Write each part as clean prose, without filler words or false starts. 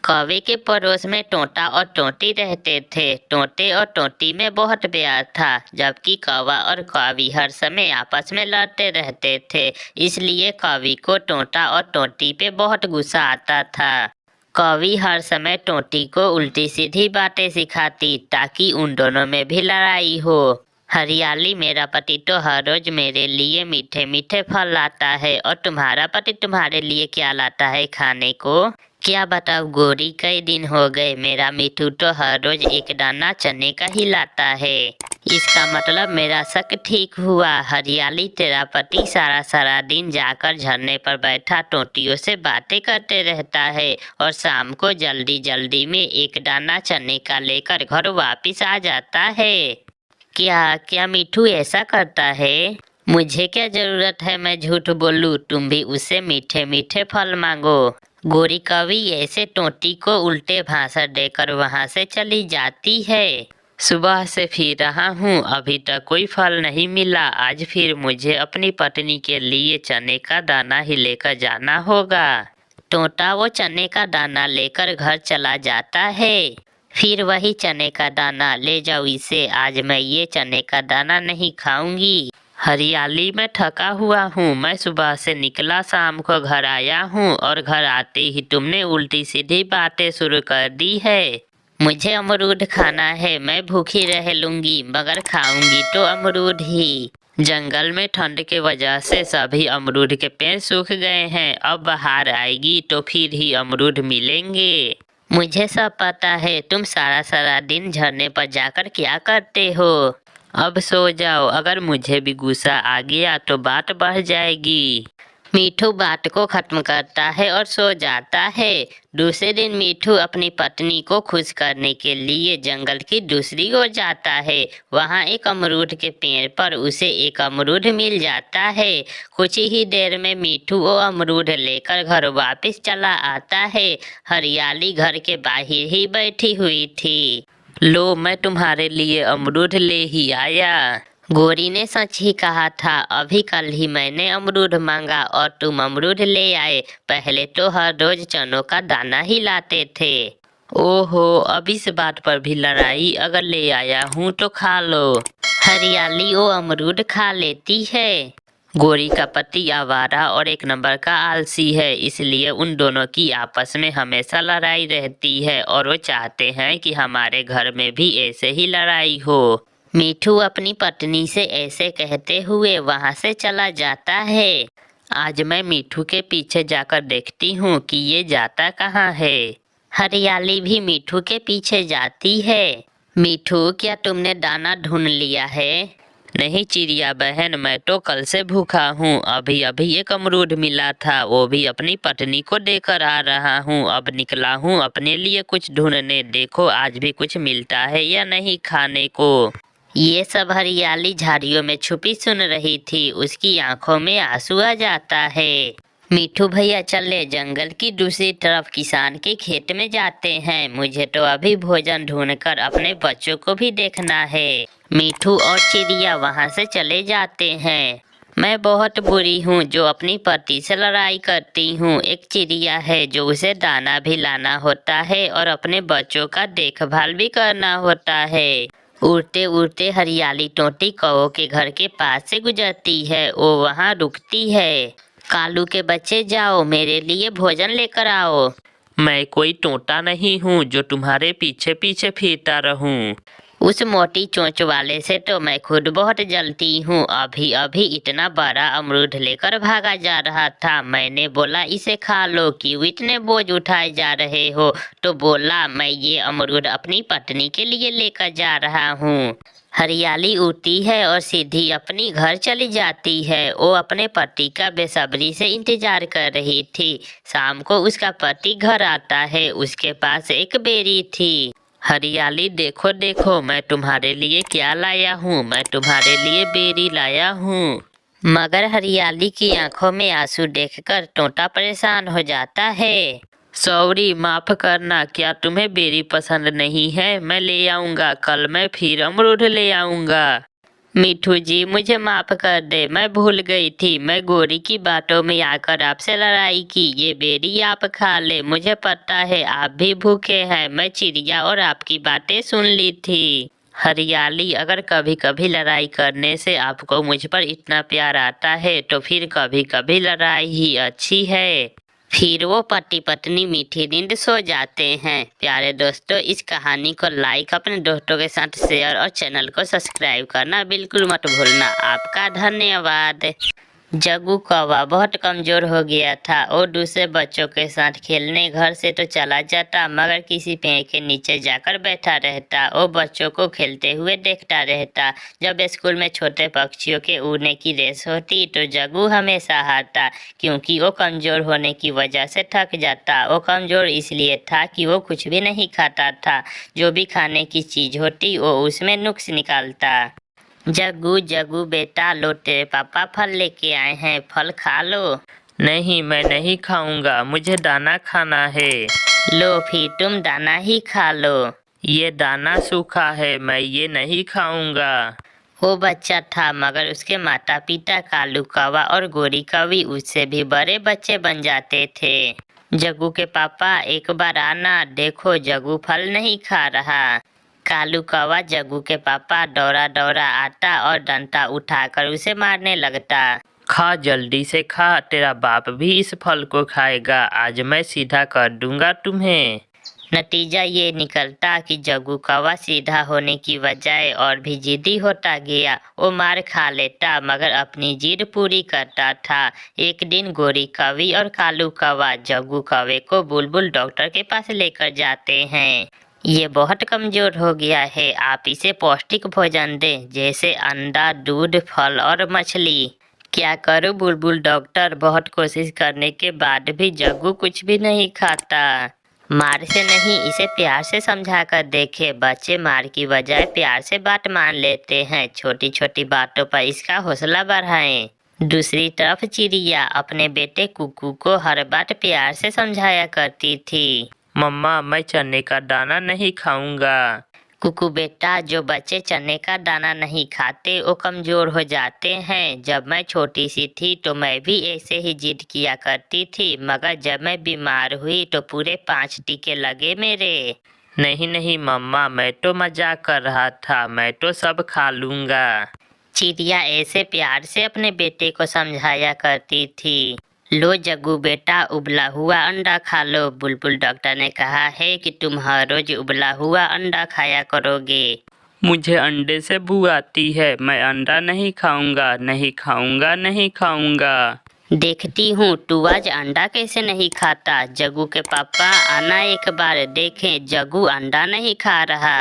कौवे के पड़ोस में टोंटा और टोंटी रहते थे। टोंटे और टोंटी में बहुत प्यार था, जबकि कौवा और कौवी हर समय आपस में लड़ते रहते थे। इसलिए कौवी को टोंटा और टोंटी पे बहुत गुस्सा आता था। कौवी हर समय टोंटी को उल्टी सीधी बातें सिखाती ताकि उन दोनों में भी लड़ाई हो। हरियाली, मेरा पति तो हर रोज मेरे लिए मीठे मीठे फल लाता है, और तुम्हारा पति तुम्हारे लिए क्या लाता है खाने को? क्या बताओ गोरी, कई दिन हो गए मेरा मिठू तो हर रोज एक दाना चने का ही लाता है। इसका मतलब मेरा शक ठीक हुआ। हरियाली, तेरा पति सारा सारा दिन जाकर झरने पर बैठा टोंटियों से बातें करते रहता है, और शाम को जल्दी जल्दी में एक दाना चने का लेकर घर वापिस आ जाता है। क्या क्या मिठू ऐसा करता है? मुझे क्या जरूरत है मैं झूठ बोलूं? तुम भी उससे मीठे मीठे फल मांगो। गोरी कौवी ऐसे टोंटी को उल्टे भाषण देकर वहां से चली जाती है। सुबह से फिर रहा हूँ, अभी तक कोई फल नहीं मिला। आज फिर मुझे अपनी पत्नी के लिए चने का दाना ही लेकर जाना होगा। टोंटा वो चने का दाना लेकर घर चला जाता है। फिर वही चने का दाना, ले जाओ इसे, आज मैं ये चने का दाना नहीं खाऊंगी। हरियाली, मैं थका हुआ हूँ। मैं सुबह से निकला, शाम को घर आया हूँ, और घर आते ही तुमने उल्टी सीधी बातें शुरू कर दी है। मुझे अमरूद खाना है, मैं भूखी रह लूंगी, मगर खाऊंगी तो अमरूद ही। जंगल में ठंड के वजह से सभी अमरूद के पेड़ सूख गए हैं। अब बाहर आएगी तो फिर ही अमरूद मिलेंगे। मुझे सब पता है, तुम सारा सारा दिन झरने पर जाकर क्या करते हो। अब सो जाओ, अगर मुझे भी गुस्सा आ गया तो बात बढ़ जाएगी। मीठू बात को खत्म करता है और सो जाता है। दूसरे दिन मीठू अपनी पत्नी को खुश करने के लिए जंगल की दूसरी ओर जाता है। वहाँ एक अमरूद के पेड़ पर उसे एक अमरूद मिल जाता है। कुछ ही देर में मीठू वो अमरूद लेकर घर वापस चला आता है। हरियाली घर के बाहर ही बैठी हुई थी। लो, मैं तुम्हारे लिए अमरूद ले ही आया। गोरी ने सच ही कहा था, अभी कल ही मैंने अमरूद मांगा और तुम अमरूद ले आए। पहले तो हर रोज चनों का दाना ही लाते थे। ओहो, अब इस बात पर भी लड़ाई? अगर ले आया हूँ तो खा लो। हरियाली वो अमरूद खा लेती है। गोरी का पति आवारा और एक नंबर का आलसी है, इसलिए उन दोनों की आपस में हमेशा लड़ाई रहती है, और वो चाहते हैं कि हमारे घर में भी ऐसे ही लड़ाई हो। मीठू अपनी पत्नी से ऐसे कहते हुए वहां से चला जाता है। आज मैं मीठू के पीछे जाकर देखती हूँ कि ये जाता कहाँ है। हरियाली भी मीठू के पीछे जाती है। मीठू, क्या तुमने दाना ढूंढ लिया है? नहीं चिड़िया बहन, मैं तो कल से भूखा हूँ। अभी अभी एक अमरूद मिला था, वो भी अपनी पत्नी को देकर आ रहा हूँ। अब निकला हूँ अपने लिए कुछ ढूंढने, देखो आज भी कुछ मिलता है या नहीं खाने को। ये सब हरियाली झाड़ियों में छुपी सुन रही थी। उसकी आंखों में आंसू आ जाता है। मीठू भैया, चले जंगल की दूसरी तरफ किसान के खेत में जाते हैं। मुझे तो अभी भोजन ढूंढकर अपने बच्चों को भी देखना है। मीठू और चिड़िया वहां से चले जाते हैं। मैं बहुत बुरी हूँ जो अपनी पति से लड़ाई करती हूँ। एक चिड़िया है जो उसे दाना भी लाना होता है और अपने बच्चों का देखभाल भी करना होता है। उड़ते उड़ते हरियाली टोंटी कौओं के घर के पास से गुजरती है। वो वहाँ रुकती है। कालू के बच्चे, जाओ मेरे लिए भोजन लेकर आओ। मैं कोई टोंटा नहीं हूँ जो तुम्हारे पीछे पीछे फिरता रहूं। उस मोटी चोंच वाले से तो मैं खुद बहुत जलती हूँ। अभी अभी इतना बड़ा अमरूद लेकर भागा जा रहा था। मैंने बोला इसे खा लो, क्यों इतने बोझ उठाए जा रहे हो? तो बोला, मैं ये अमरूद अपनी पत्नी के लिए लेकर जा रहा हूँ। हरियाली उड़ती है और सीधी अपनी घर चली जाती है। वो अपने पति का बेसब्री से इंतजार कर रही थी। शाम को उसका पति घर आता है। उसके पास एक बेरी थी। हरियाली, देखो देखो मैं तुम्हारे लिए क्या लाया हूँ। मैं तुम्हारे लिए बेरी लाया हूँ। मगर हरियाली की आंखों में आंसू देखकर टोंटा परेशान हो जाता है। सॉरी, माफ करना, क्या तुम्हें बेरी पसंद नहीं है? मैं ले आऊँगा, कल मैं फिर अमरूद ले आऊँगा। मिठू जी मुझे माफ कर दे, मैं भूल गई थी। मैं गोरी की बातों में आकर आपसे लड़ाई की। ये बेरी आप खा ले, मुझे पता है आप भी भूखे हैं। मैं चिड़िया और आपकी बातें सुन ली थी। हरियाली, अगर कभी कभी लड़ाई करने से आपको मुझ पर इतना प्यार आता है तो फिर कभी कभी लड़ाई ही अच्छी है। फिर वो पति पत्नी मीठी नींद सो जाते हैं। प्यारे दोस्तों, इस कहानी को लाइक, अपने दोस्तों के साथ शेयर और चैनल को सब्सक्राइब करना बिल्कुल मत भूलना। आपका धन्यवाद। जग्गू कौवा बहुत कमजोर हो गया था। वो दूसरे बच्चों के साथ खेलने घर से तो चला जाता, मगर किसी पेड़ के नीचे जाकर बैठा रहता। वो बच्चों को खेलते हुए देखता रहता। जब स्कूल में छोटे पक्षियों के उड़ने की रेस होती तो जग्गू हमेशा हारता, क्योंकि वो कमजोर होने की वजह से थक जाता। वो कमजोर इसलिए था कि वो कुछ भी नहीं खाता था। जो भी खाने की चीज होती वो उसमें नुक्स निकालता। जग्गू जग्गू बेटा, लो तेरे पापा फल लेके आए हैं, फल खा लो। नहीं, मैं नहीं खाऊंगा, मुझे दाना खाना है। लो फिर तुम दाना ही खा लो। ये दाना सूखा है, मैं ये नहीं खाऊंगा। वो बच्चा था, मगर उसके माता पिता कालू कौवा और गोरी कौवी उससे भी बड़े बच्चे बन जाते थे। जग्गू के पापा, एक बार आना, देखो जग्गू फल नहीं खा रहा। कालू कौवा जग्गू के पापा दौड़ा दौड़ा आता और डंडा उठाकर उसे मारने लगता। खा, जल्दी से खा, तेरा बाप भी इस फल को खाएगा। आज मैं सीधा कर दूंगा तुम्हें। नतीजा ये निकलता कि जग्गू कौवा सीधा होने की बजाय और भी जिद्दी होता गया। वो मार खा लेता, मगर अपनी जिद पूरी करता था। एक दिन गोरी कौवी और कालू कौवा जग्गू कौवे को बुलबुल डॉक्टर के पास लेकर जाते हैं। ये बहुत कमजोर हो गया है, आप इसे पौष्टिक भोजन दें, जैसे अंडा, दूध, फल और मछली। क्या करूं बुलबुल डॉक्टर? बहुत कोशिश करने के बाद भी जग्गू कुछ भी नहीं खाता। मार से नहीं, इसे प्यार से समझा कर देखे। बच्चे मार की बजाय प्यार से बात मान लेते हैं। छोटी छोटी बातों पर इसका हौसला बढ़ाएं। दूसरी तरफ चिड़िया अपने बेटे कुकू को हर बात प्यार से समझाया करती थी। मम्मा, मैं चने का दाना नहीं खाऊंगा। कुकू बेटा, जो बच्चे चने का दाना नहीं खाते वो कमजोर हो जाते हैं। जब मैं छोटी सी थी तो मैं भी ऐसे ही जिद किया करती थी, मगर जब मैं बीमार हुई तो पूरे 5 टीके लगे मेरे। नहीं नहीं मम्मा, मैं तो मजाक कर रहा था, मैं तो सब खा लूंगा। चिड़िया ऐसे प्यार से अपने बेटे को समझाया करती थी। लो जग्गू बेटा, उबला हुआ अंडा खा लो। बुलबुल डॉक्टर ने कहा है कि तुम हर रोज उबला हुआ अंडा खाया करोगे। मुझे अंडे से बू आती है, मैं अंडा नहीं खाऊंगा, नहीं खाऊंगा, नहीं खाऊंगा। देखती हूँ तू आज अंडा कैसे नहीं खाता। जग्गू के पापा, आना एक बार देखें, जग्गू अंडा नहीं खा रहा।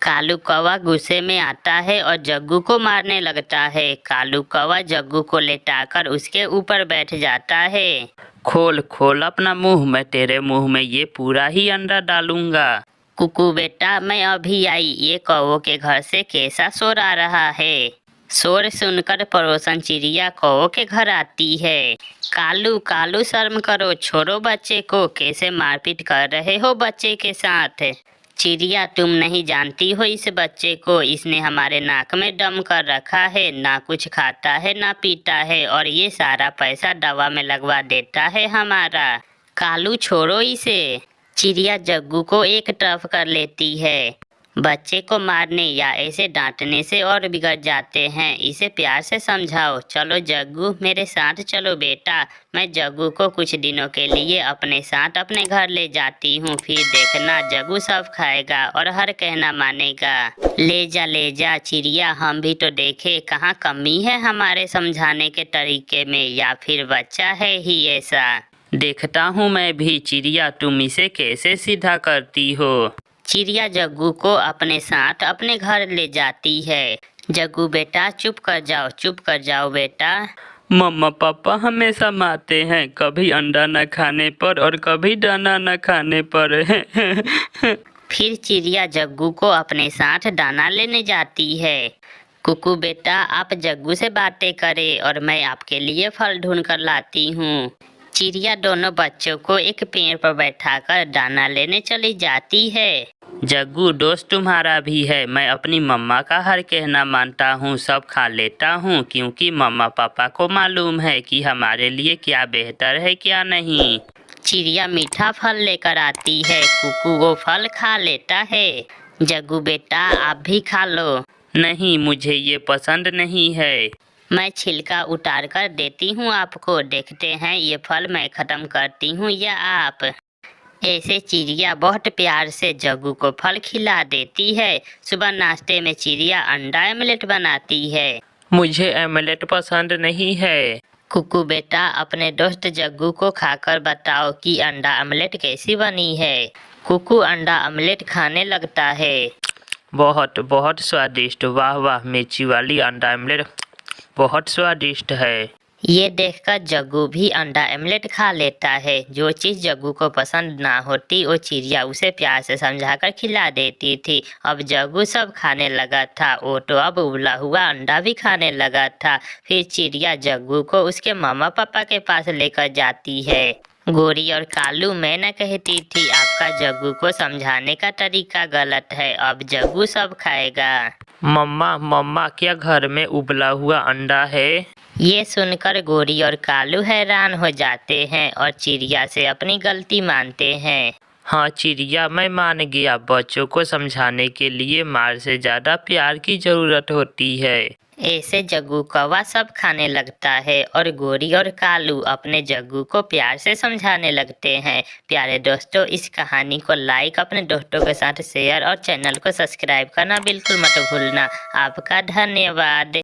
कालू कौवा गुस्से में आता है और जग्गू को मारने लगता है। कालू कौवा जग्गू को लेटाकर उसके ऊपर बैठ जाता है। खोल खोल अपना मुंह, मैं तेरे मुंह में ये पूरा ही अंडा डालूंगा। कुकू बेटा, मैं अभी आई। ये कौवों के घर से कैसा शोर आ रहा है? शोर सुनकर पड़ोसन चिड़िया कौवों के घर आती है। कालू कालू, शर्म करो, छोड़ो बच्चे को। कैसे मारपीट कर रहे हो बच्चे के साथ? चिड़िया, तुम नहीं जानती हो इस बच्चे को। इसने हमारे नाक में दम कर रखा है, ना कुछ खाता है ना पीता है, और ये सारा पैसा दवा में लगवा देता है हमारा। कालू, छोड़ो इसे। चिड़िया जग्गू को एक तरफ कर लेती है। बच्चे को मारने या ऐसे डांटने से और बिगड़ जाते हैं। इसे प्यार से समझाओ। चलो जग्गू, मेरे साथ चलो बेटा। मैं जग्गू को कुछ दिनों के लिए अपने साथ अपने घर ले जाती हूँ। फिर देखना जग्गू सब खाएगा और हर कहना मानेगा। ले जा चिड़िया, हम भी तो देखे कहाँ कमी है हमारे समझाने के तरीके में, या फिर बच्चा है ही ऐसा। देखता हूँ मैं भी। चिड़िया, तुम इसे कैसे सीधा करती हो। चिड़िया जग्गू को अपने साथ अपने घर ले जाती है। जग्गू बेटा, चुप कर जाओ बेटा। मम्मा पापा हमेशा मारते हैं, कभी अंडा न खाने पर और कभी दाना न खाने पर। फिर चिड़िया जग्गू को अपने साथ दाना लेने जाती है। कुकू बेटा, आप जग्गू से बातें करें और मैं आपके लिए फल ढूंढ कर लाती हूँ। चिड़िया दोनों बच्चों को एक पेड़ पर बैठाकर दाना लेने चली जाती है। जग्गू दोस्त तुम्हारा भी है। मैं अपनी मम्मा का हर कहना मानता हूँ, सब खा लेता हूँ, क्योंकि मम्मा पापा को मालूम है कि हमारे लिए क्या बेहतर है क्या नहीं। चिड़िया मीठा फल लेकर आती है, कुकू वो फल खा लेता है। जग्गू बेटा आप भी खा लो। नहीं, मुझे ये पसंद नहीं है। मैं छिलका उतार कर देती हूँ आपको, देखते हैं ये फल मैं ख़त्म करती हूँ या आप। ऐसे चिड़िया बहुत प्यार से जग्गू को फल खिला देती है। सुबह नाश्ते में चिड़िया अंडा आमलेट बनाती है। मुझे आमलेट पसंद नहीं है। कुकू बेटा अपने दोस्त जग्गू को खाकर बताओ कि अंडा आमलेट कैसी बनी है। कुकू अंडा आमलेट खाने लगता है। बहुत बहुत स्वादिष्ट, वाह वाह, मिर्ची वाली अंडा आमलेट बहुत स्वादिष्ट है। ये देखकर जग्गू भी अंडा आमलेट खा लेता है। जो चीज़ जग्गू को पसंद ना होती वो चिड़िया उसे प्यार से समझाकर खिला देती थी। अब जग्गू सब खाने लगा था, वो तो अब उबला हुआ अंडा भी खाने लगा था। फिर चिड़िया जग्गू को उसके मामा पापा के पास लेकर जाती है। गोरी और कालू मैं न कहती थी आपका जग्गू को समझाने का तरीका गलत है, अब जग्गू सब खाएगा। मम्मा मम्मा, क्या घर में उबला हुआ अंडा है? ये सुनकर गोरी और कालू हैरान हो जाते हैं और चिड़िया से अपनी गलती मानते हैं। हाँ चिड़िया, मैं मान गया, बच्चों को समझाने के लिए मार से ज़्यादा प्यार की ज़रूरत होती है। ऐसे जग्गू कौवा सब खाने लगता है और गोरी और कालू अपने जग्गू को प्यार से समझाने लगते हैं। प्यारे दोस्तों, इस कहानी को लाइक, अपने दोस्तों के साथ शेयर और चैनल को सब्सक्राइब करना बिल्कुल मत भूलना। आपका धन्यवाद।